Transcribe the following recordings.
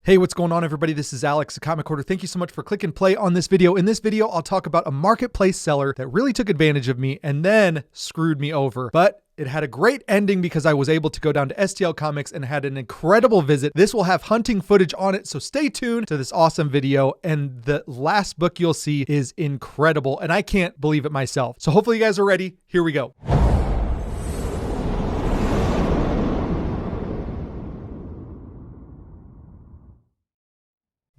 Hey, what's going on, everybody? This is Alex, the Comic Hoarder. Thank you so much for clicking play on this video. In this video, I'll talk about a marketplace seller that really took advantage of me and then screwed me over. But it had a great ending because I was able to go down to STL Comics and had an incredible visit. This will have hunting footage on it, so stay tuned to this awesome video. And the last book you'll see is incredible, and I can't believe it myself. So hopefully you guys are ready. Here we go.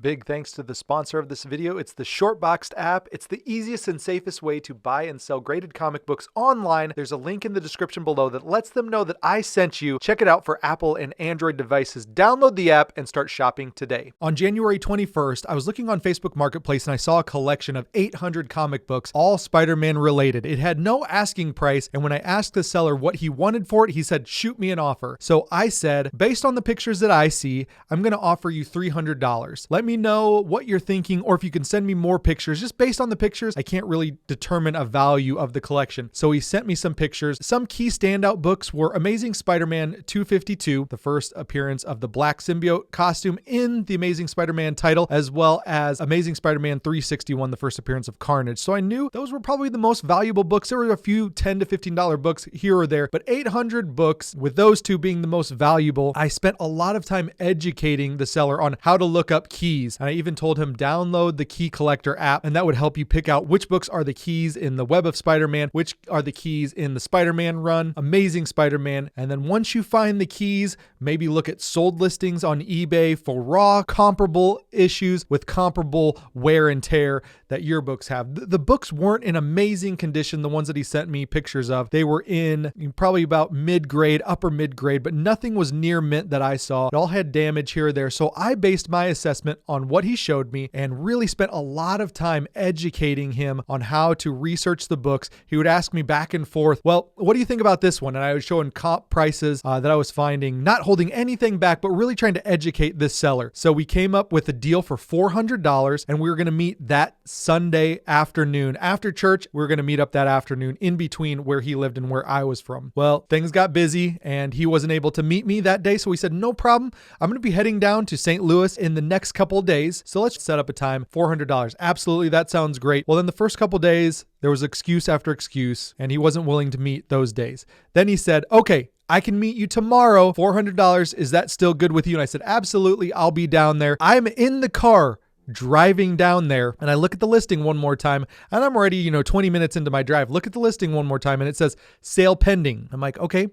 Big thanks to the sponsor of this video. It's the Shortboxed app. It's the easiest and safest way to buy and sell graded comic books online. There's a link in the description below that lets them know that I sent you. Check it out for Apple and Android devices. Download the app and start shopping today. On January 21st, I was looking on Facebook Marketplace and I saw a collection of 800 comic books, all Spider-Man related. It had no asking price, and when I asked the seller what he wanted for it, he said, shoot me an offer. So I said, based on the pictures that I see, I'm going to offer you $300. Let me know what you're thinking, or if you can send me more pictures. Just based on the pictures, I can't really determine a value of the collection. So he sent me some pictures. Some key standout books were Amazing Spider-Man 252, the first appearance of the black symbiote costume in the Amazing Spider-Man title, as well as Amazing Spider-Man 361, the first appearance of Carnage. So I knew those were probably the most valuable books. There were a few $10 to $15 books here or there, but 800 books, with those two being the most valuable. I spent a lot of time educating the seller on how to look up keys. And I even told him download the Key Collector app, and that would help you pick out which books are the keys in the Web of Spider-Man, which are the keys in the Spider-Man run, Amazing Spider-Man. And then once you find the keys, maybe look at sold listings on eBay for raw comparable issues with comparable wear and tear that your books have. The books weren't in amazing condition, the ones that he sent me pictures of. They were in probably about mid-grade, upper mid-grade, but nothing was near mint that I saw. It all had damage here or there. So I based my assessment on what he showed me and really spent a lot of time educating him on how to research the books. He would ask me back and forth, well, what do you think about this one? And I would show him comp prices that I was finding, not holding anything back, but really trying to educate this seller. So we came up with a deal for $400, and we were going to meet that Sunday afternoon. After church, we were going to meet up that afternoon in between where he lived and where I was from. Well, things got busy and he wasn't able to meet me that day. So we said, no problem. I'm going to be heading down to St. Louis in the next couple days. So let's set up a time, $400. Absolutely. That sounds great. Well, then the first couple days, there was excuse after excuse, and he wasn't willing to meet those days. Then he said, okay, I can meet you tomorrow. $400. Is that still good with you? And I said, absolutely. I'll be down there. I'm in the car driving down there, and I look at the listing one more time, and I'm already, 20 minutes into my drive. Look at the listing one more time, and it says sale pending. I'm like, okay.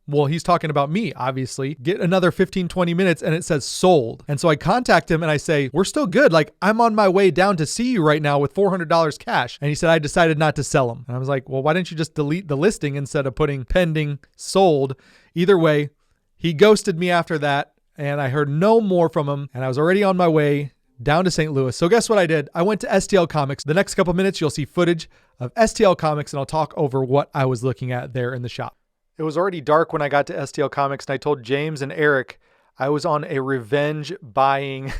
Well, he's talking about me, obviously. Get another 15, 20 minutes and it says sold. And so I contact him and I say, we're still good. Like, I'm on my way down to see you right now with $400 cash. And he said, I decided not to sell them. And I was like, well, why didn't you just delete the listing instead of putting pending sold? Either way, he ghosted me after that, and I heard no more from him, and I was already on my way down to St. Louis. So guess what I did? I went to STL Comics. The next couple minutes, you'll see footage of STL Comics, and I'll talk over what I was looking at there in the shop. It was already dark when I got to STL Comics, and I told James and Eric I was on a revenge buying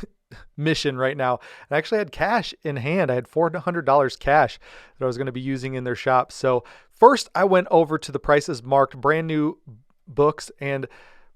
mission right now. And I actually had cash in hand. I had $400 cash that I was going to be using in their shop. So first I went over to the prices marked brand new books and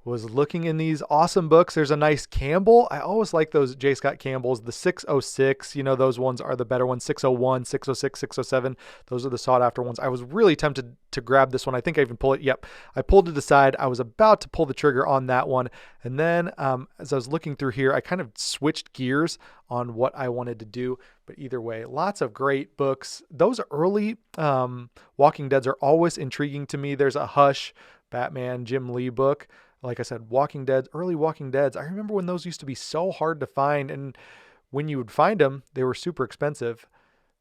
was looking in these awesome books. There's a nice Campbell. I always like those J. Scott Campbells. The 606, those ones are the better ones. 601, 606, 607. Those are the sought after ones. I was really tempted to grab this one. I think I even pulled it. Yep. I pulled it aside. I was about to pull the trigger on that one. And then as I was looking through here, I kind of switched gears on what I wanted to do. But either way, lots of great books. Those early Walking Deads are always intriguing to me. There's a Hush, Batman, Jim Lee book. Like I said, Walking Dead, early Walking Deads. I remember when those used to be so hard to find, and when you would find them, they were super expensive.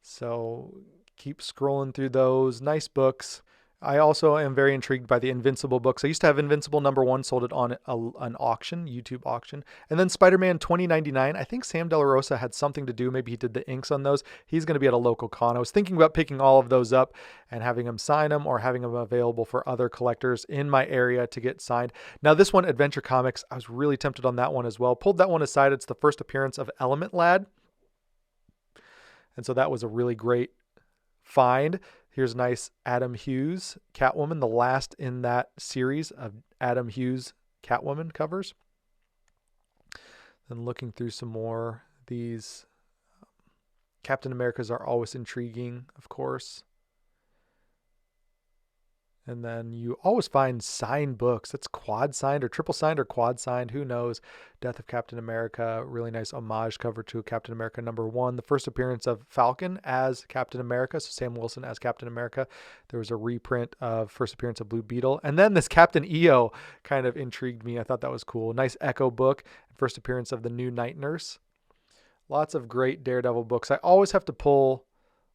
So keep scrolling through those. Nice books. I also am very intrigued by the Invincible books. I used to have Invincible #1, sold it on an auction, YouTube auction. And then Spider-Man 2099. I think Sam De La Rosa had something to do. Maybe he did the inks on those. He's going to be at a local con. I was thinking about picking all of those up and having him sign them, or having them available for other collectors in my area to get signed. Now this one, Adventure Comics, I was really tempted on that one as well. Pulled that one aside. It's the first appearance of Element Lad. And so that was a really great find. Here's nice Adam Hughes Catwoman, the last in that series of Adam Hughes Catwoman covers. Then looking through some more, these Captain Americas are always intriguing, of course. And then you always find signed books. That's quad signed or triple signed or quad signed. Who knows? Death of Captain America. Really nice homage cover to Captain America #1. The first appearance of Falcon as Captain America. So Sam Wilson as Captain America. There was a reprint of first appearance of Blue Beetle. And then this Captain EO kind of intrigued me. I thought that was cool. Nice Echo book. First appearance of the new Night Nurse. Lots of great Daredevil books. I always have to pull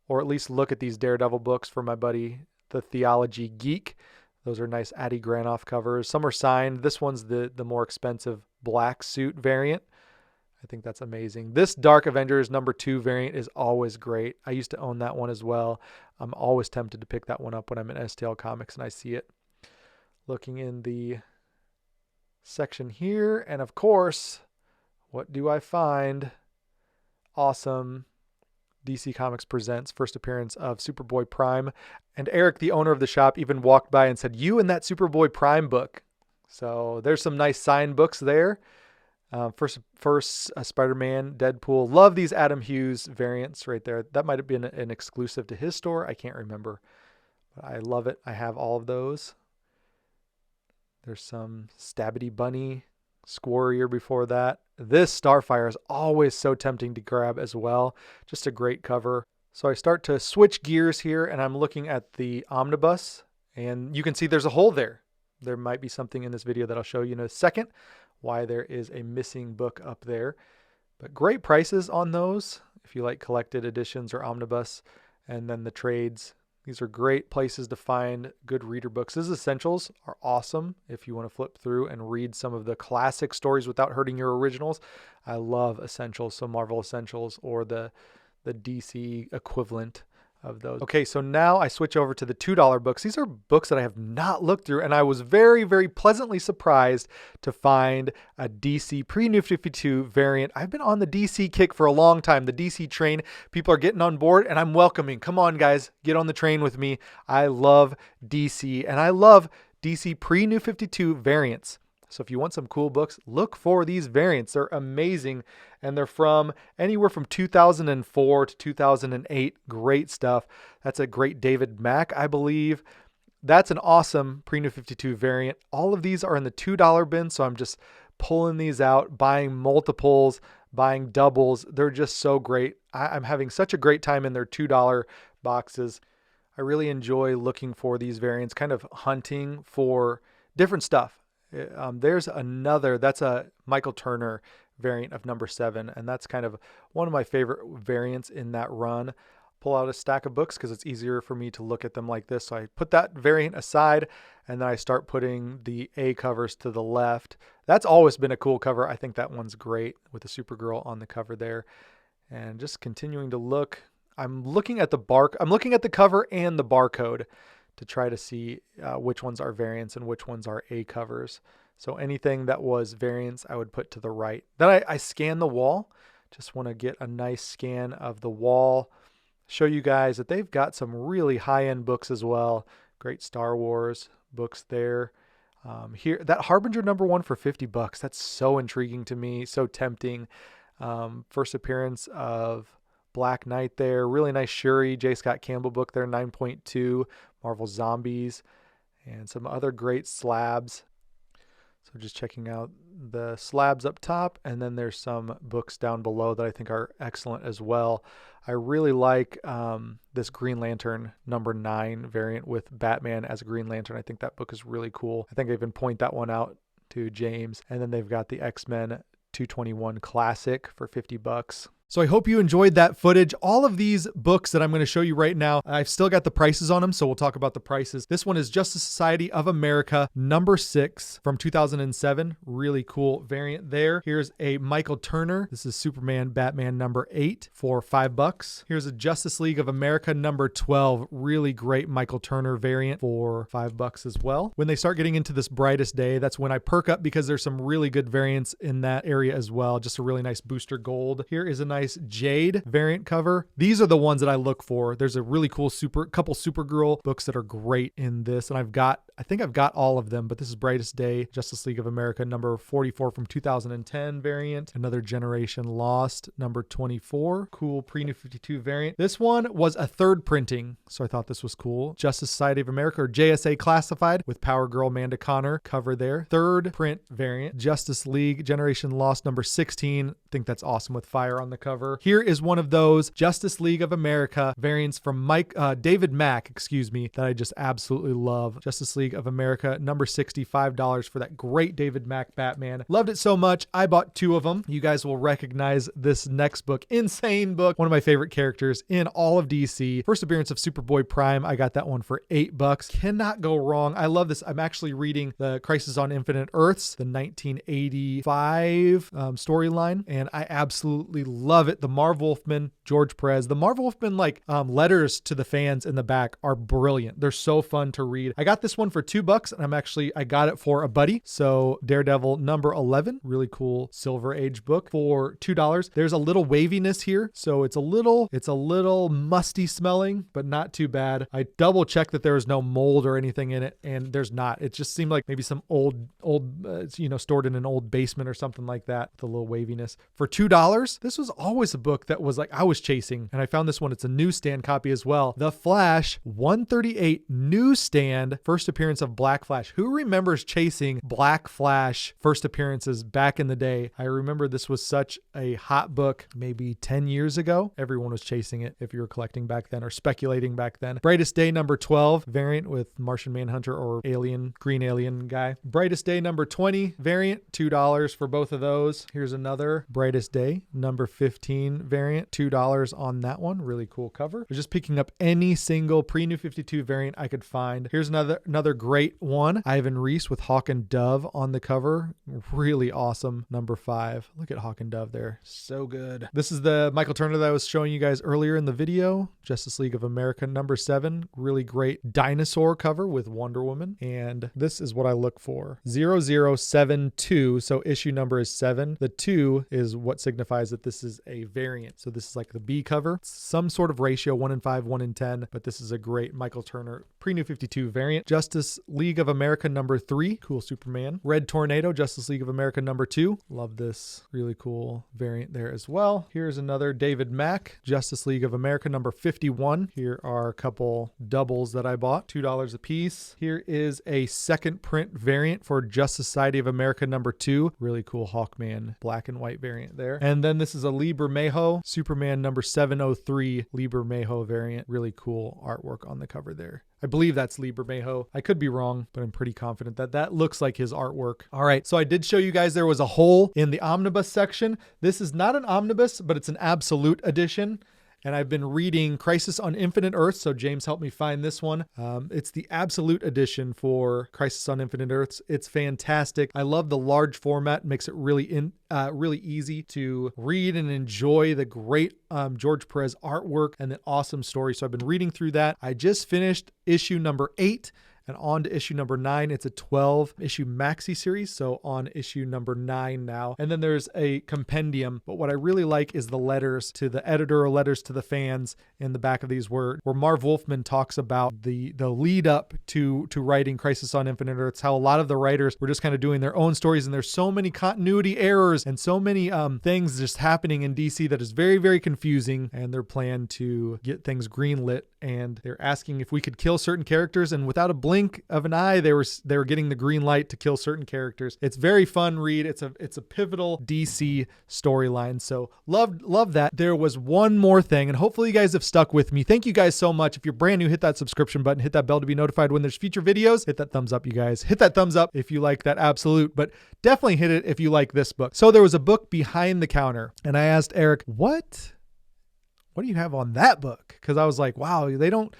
or at least look at these Daredevil books for my buddy the Theology Geek. Those are nice Addie Granoff covers. Some are signed. This one's the more expensive black suit variant. I think that's amazing. This Dark Avengers #2 variant is always great. I used to own that one as well. I'm always tempted to pick that one up when I'm in STL Comics and I see it. Looking in the section here, and of course, what do I find? Awesome DC Comics Presents first appearance of Superboy Prime. And Eric, the owner of the shop, even walked by and said, "You and that Superboy Prime book." So there's some nice signed books there. First Spider-Man, Deadpool. Love these Adam Hughes variants right there. That might have been an exclusive to his store. I can't remember. But I love it. I have all of those. There's some Stabbity Bunny, Squarrier before that. This Starfire is always so tempting to grab as well. Just a great cover. So I start to switch gears here and I'm looking at the omnibus and you can see there's a hole there. There might be something in this video that I'll show you in a second why there is a missing book up there. But great prices on those if you like collected editions or omnibus. And then the trades. These are great places to find good reader books. These essentials are awesome if you want to flip through and read some of the classic stories without hurting your originals. I love essentials, so Marvel Essentials or the DC equivalent of those. Okay, so now I switch over to the $2 books. These are books that I have not looked through, and I was very, very pleasantly surprised to find a DC pre-New 52 variant. I've been on the DC kick for a long time, the DC train. People are getting on board, and I'm welcoming. Come on, guys, get on the train with me. I love DC, and I love DC pre-New 52 variants. So if you want some cool books, look for these variants. They're amazing, and they're from anywhere from 2004 to 2008. Great stuff. That's a great David Mack, I believe. That's an awesome pre-New 52 variant. All of these are in the $2 bin, so I'm just pulling these out, buying multiples, buying doubles. They're just so great. I'm having such a great time in their $2 boxes. I really enjoy looking for these variants, kind of hunting for different stuff. There's another, that's a Michael Turner variant of #7, and that's kind of one of my favorite variants in that run. Pull out a stack of books because it's easier for me to look at them like this. So I put that variant aside, and then I start putting the A covers to the left. That's always been a cool cover. I think that one's great with the Supergirl on the cover there. And just continuing to look. I'm looking at the cover and the barcode to try to see which ones are variants and which ones are A covers. So anything that was variants, I would put to the right. Then I scan the wall. Just want to get a nice scan of the wall. Show you guys that they've got some really high-end books as well. Great Star Wars books there. Here, that Harbinger #1 for $50. That's so intriguing to me, so tempting. First appearance of Black Knight there. Really nice Shuri, J. Scott Campbell book there, 9.2. Marvel Zombies, and some other great slabs. So just checking out the slabs up top, and then there's some books down below that I think are excellent as well. I really like this Green Lantern #9 variant with Batman as a Green Lantern. I think that book is really cool. I think I even point that one out to James. And then they've got the X-Men 221 Classic for $50. So I hope you enjoyed that footage. All of these books that I'm going to show you right now, I've still got the prices on them, so we'll talk about the prices. This one is Justice Society of America #6 from 2007. Really cool variant there. Here's a Michael Turner. This is Superman Batman #8 for $5. Here's a Justice League of America #12. Really great Michael Turner variant for $5 as well. When they start getting into this Brightest Day, that's when I perk up because there's some really good variants in that area as well. Just a really nice booster gold. Here is a nice Jade variant cover. These are the ones that I look for. There's a really cool couple Supergirl books that are great in this, and I've got I think I've got all of them, but this is Brightest Day, Justice League of America, number 44 from 2010 variant. Another Generation Lost, number 24. Cool pre-New 52 variant. This one was a third printing, so I thought this was cool. Justice Society of America, or JSA Classified, with Power Girl Amanda Connor cover there. Third print variant. Justice League Generation Lost, number 16. I think that's awesome with fire on the cover. Here is one of those Justice League of America variants from David Mack, that I just absolutely love. Justice League of America, number 60, $5 for that great David Mack Batman. Loved it so much, I bought 2 of them. You guys will recognize this next book. Insane book. One of my favorite characters in all of DC. First appearance of Superboy Prime. I got that one for $8. Cannot go wrong. I love this. I'm actually reading the Crisis on Infinite Earths, the 1985 storyline, and I absolutely love it. The Marv Wolfman, George Perez. The Marv Wolfman letters to the fans in the back are brilliant. They're so fun to read. I got this one for $2, and I got it for a buddy. So Daredevil number 11, really cool Silver Age book for $2. There's a little waviness here, so it's a little musty smelling, but not too bad. I double checked that there was no mold or anything in it, and there's not. It just seemed like maybe some old stored in an old basement or something like that with a little waviness. For $2, this was always a book that was like I was chasing, and I found this one. It's a newsstand copy as well. The Flash 138 newsstand, first appearance of Black Flash. Who remembers chasing Black Flash first appearances back in the day? I remember this was such a hot book maybe 10 years ago. Everyone was chasing it if you were collecting back then or speculating back then. Brightest Day number 12 variant with Martian Manhunter or Green Alien guy. Brightest Day number 20 variant, $2 for both of those. Here's another Brightest Day number 15 variant, $2 on that one. Really cool cover. I was just picking up any single pre-New 52 variant I could find. Here's another great one. Ivan Reese with Hawk and Dove on the cover. Really awesome. Number 5. Look at Hawk and Dove there. So good. This is the Michael Turner that I was showing you guys earlier in the video. Justice League of America number 7. Really great dinosaur cover with Wonder Woman. And this is what I look for. 0072. So issue number is 7. The 2 is what signifies that this is a variant. So this is like the B cover. It's some sort of ratio, 1 in 5, 1 in 10. But this is a great Michael Turner pre-New 52 variant. Justice League of America number 3. Cool Superman. Red Tornado, Justice League of America number 2. Love this. Really cool variant there as well. Here's another David Mack, Justice League of America number 51. Here are a couple doubles that I bought, $2 a piece. Here is a second print variant for Justice Society of America number 2. Really cool Hawkman black and white variant there. And then this is a Lee Bermejo, Superman number 703 Lee Bermejo variant. Really cool artwork on the cover there. I believe that's Lee Bermejo. I could be wrong, but I'm pretty confident that looks like his artwork. All right, so I did show you guys there was a hole in the omnibus section. This is not an omnibus, but it's an absolute edition. And I've been reading Crisis on Infinite Earths, so James helped me find this one. It's the absolute edition for Crisis on Infinite Earths. It's fantastic. I love the large format. It makes it really easy to read and enjoy the great George Perez artwork and the awesome story. So I've been reading through that. I just finished issue number 8. And on to issue number 9. It's a 12-issue maxi series, so on issue number 9 now. And then there's a compendium, but what I really like is the letters to the editor or letters to the fans in the back of these where Marv Wolfman talks about the lead up to writing Crisis on Infinite Earths, how a lot of the writers were just kind of doing their own stories, and there's so many continuity errors and so many things just happening in DC that is very, very confusing, and their plan to get things greenlit, and they're asking if we could kill certain characters, and without a blink of an eye, they were getting the green light to kill certain characters. It's very fun read. It's a pivotal DC storyline. So love that. There was one more thing, and hopefully you guys have stuck with me. Thank you guys so much. If you're brand new, hit that subscription button, hit that bell to be notified when there's future videos. Hit that thumbs up, you guys. Hit that thumbs up if you like that absolute, but definitely hit it if you like this book. So there was a book behind the counter, and I asked Eric, what do you have on that book? Because I was like, wow, they don't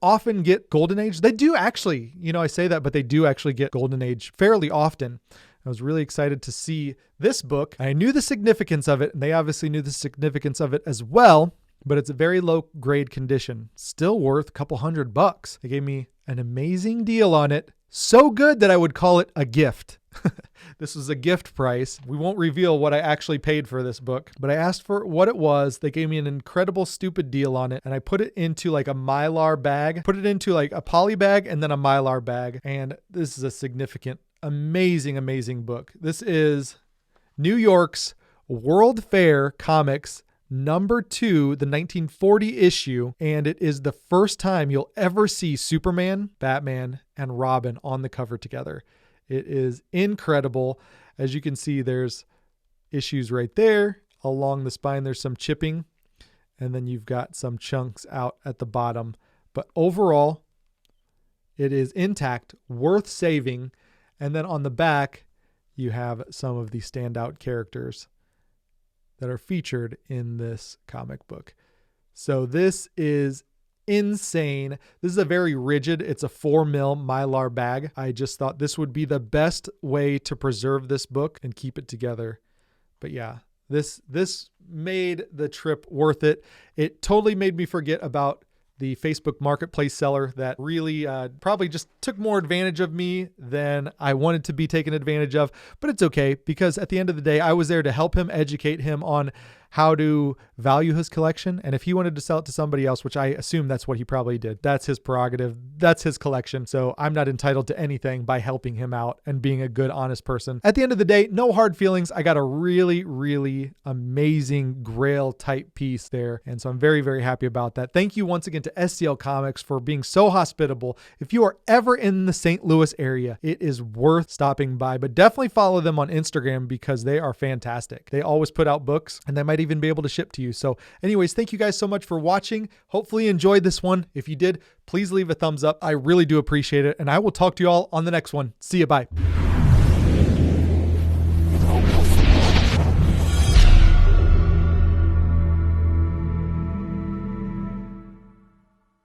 often get Golden Age. They do actually, I say that, but they do actually get Golden Age fairly often. I was really excited to see this book. I knew the significance of it, and they obviously knew the significance of it as well, but it's a very low grade condition. Still worth a couple $100. They gave me an amazing deal on it. So good that I would call it a gift. This was a gift price. We won't reveal what I actually paid for this book, but I asked for what it was. They gave me an incredible stupid deal on it, and I put it into like a Mylar bag, put it into like a poly bag and then a Mylar bag. And this is a significant, amazing, amazing book. This is New York's World Fair Comics #2, the 1940 issue, and it is the first time you'll ever see Superman, Batman, and Robin on the cover together. It is incredible. As you can see, there's issues right there. Along the spine, there's some chipping, and then you've got some chunks out at the bottom. But overall, it is intact, worth saving. And then on the back, you have some of the standout characters that are featured in this comic book. So this is insane. This is a very rigid, it's a 4mm Mylar bag. I just thought this would be the best way to preserve this book and keep it together. But yeah, this made the trip worth it. It totally made me forget about the Facebook Marketplace seller that really probably just took more advantage of me than I wanted to be taken advantage of. But it's okay, because at the end of the day, I was there to help him, educate him on how to value his collection. And if he wanted to sell it to somebody else, which I assume that's what he probably did, that's his prerogative. That's his collection. So I'm not entitled to anything by helping him out and being a good, honest person. At the end of the day, no hard feelings. I got a really, really amazing grail type piece there. And so I'm very, very happy about that. Thank you once again to STL Comics for being so hospitable. If you are ever in the St. Louis area, it is worth stopping by, but definitely follow them on Instagram because they are fantastic. They always put out books, and they might even be able to ship to you. So anyways, thank you guys so much for watching. Hopefully you enjoyed this one. If you did, please leave a thumbs up. I really do appreciate it. And I will talk to you all on the next one. See you. Bye.